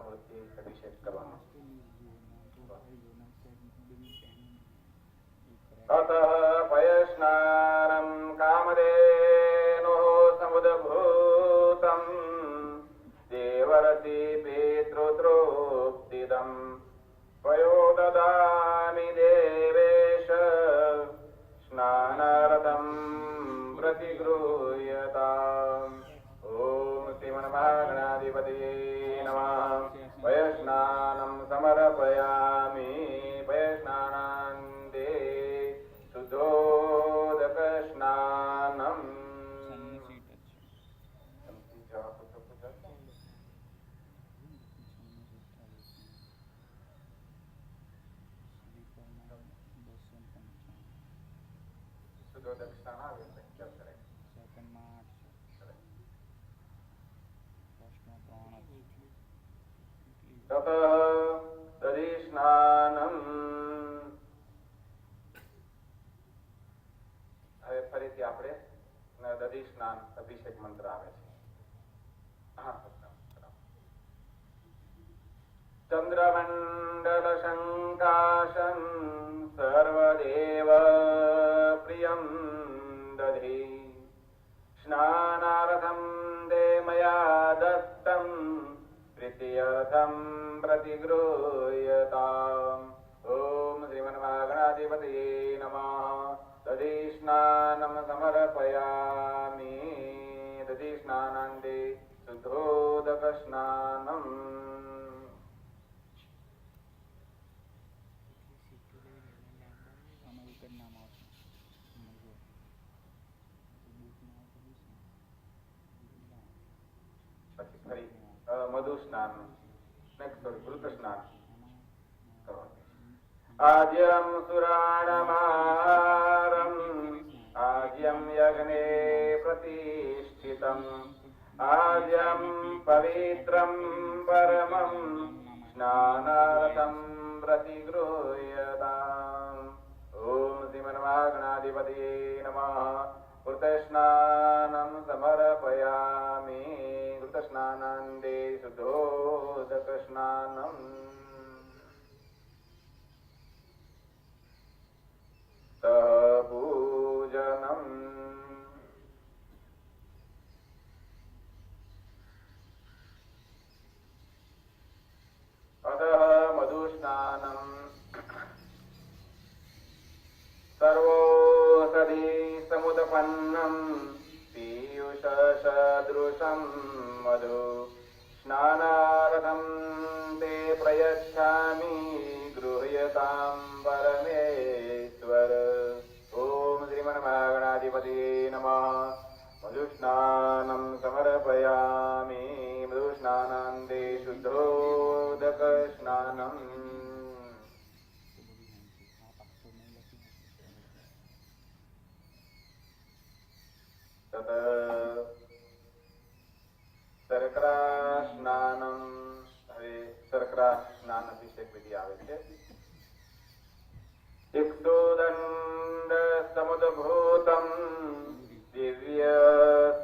પંચામૃતથી અભિષેક કરવાનો. તતઃ પયસ્નાનં કામધેનોઃ સમુદ્ભૂતં દેવરતિ પિતૃતૃપ્તિદં પયો દદામિ દેવેશ સ્નાનાર્થં પ્રતિગૃહ્યતાम्. ઓમ શ્રીમન્મહાગણાધિપતયે નમઃ. પયસ્નાनं સમર્પયામિ. પયસ્નાનાન્તે શુદ્ધોદક સ્નાનમ. શુદ્ધોદક સ્નાન આવે ચાલ કરે. તત દધી સ્નાનમ. હવે ફરીથી આપણે દધી સ્નાન અભિષેક મંત્ર આવે છે. ચંદ્રમંડલ શંકાશન સર્વદેવ પ્રિયમ દધી સ્નાનાર્થમ દે મયા દત્તમ પ્રીત્યર્થમ પ્રતિગૃહ્યતાम्. ઓમ શ્રીમન્મહાગણાધિપતયે નમઃ. દધી સ્નાનમ સમર્પયામિ. દધી સ્નાનાન્તે શુદ્ધોદક સ્નાનમ. પછી ફરી મધુ સ્નાન, ઘૃત સ્નાન કરવાનું. આજ્યમ સુરાણમારમ આજ્યમ યજ્ઞે પ્રતિષ્ઠિતમ આજ્યમ પવિત્રમ પરમં સ્નાનાર્થમ પ્રતિગૃહ્યતાम्. ઓમ શ્રીમન્મહાગણાધિપતયે નમઃ. ઘૃતસ્નાનમ સમર્પયામિ. ઘૃતસ્નાનાન્તે શુદ્ધોદક સ્નાનમ. પૂજનમ. અતઃ મધુસ્નાનમ સર્વોષધિ સમુદપન્નમ પીયુષ સદૃશમ મધુ સ્નાનાર્થમ તે પ્રયચ્છામિ ગૃહ્યતામ પરમેશ્વર. ઓમ શ્રીમન્મહાગણાધિપતયે નમઃ. મધુસ્નાનમ સમર્પયામિ. મધુસ્નાનાન્તે શુદ્ધોદક સ્નાનમ. તત શર્કરા સ્નાનમ. હવે શર્કરા સ્નાન અભિષેક વિધિ આવે છે. ઇક્ષુદંડ સમુદ્ભૂતમ દિવ્ય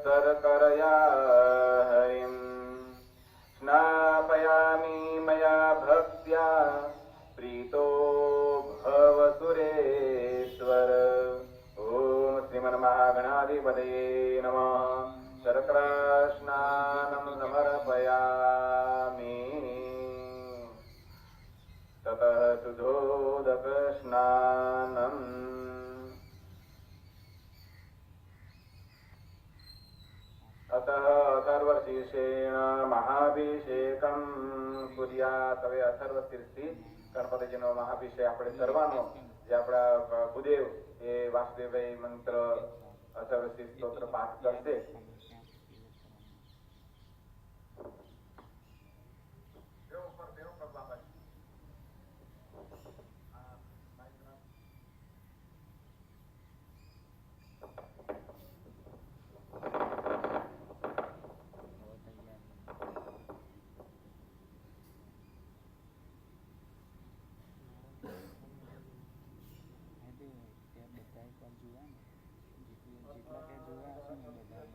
શર્કરયા હરિમ સ્નાપયામિ મયા ભક્ત્યા પ્રીતો ભવ સુરેશ્વર. ઓમ શ્રીમન્મહાગણાધિપતયે નમઃ. શર્કરા સ્નાનમ સમર્પયામિ. તતઃ શુદ્ધોદક સ્નાનમ. અતઃ અથર્વશીર્ષેણ મહાભિષેકમ કુર્યાત. હવે અથર્વશીર્ષથી ગણપતિજીનો મહાભિષેક આપણે કરવાનો. જે આપણા ભૂદેવ એ વાસુદેવભાઈ મંત્ર અથર્વશીર્ષ સ્તોત્ર પાઠ કરશે. જેટલા કે જોયા હશે ને બધા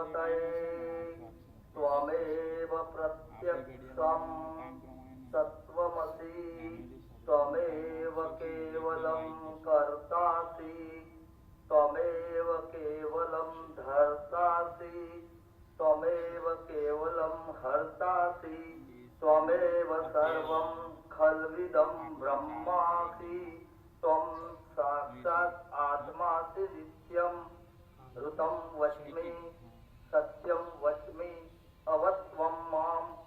देवतये त्वमेव प्रत्यक्षं सत्त्वमसि त्वमेव केवलं कर्तासि त्वमेव केवलं धर्तासि त्वमेव केवलं हर्तासि त्वमेव सर्वं खल्विदं ब्रह्मासि त्वं साक्षात् आत्मासि नित्यं ऋतं वच्मि सत्यं वच्मि अवत्वं मां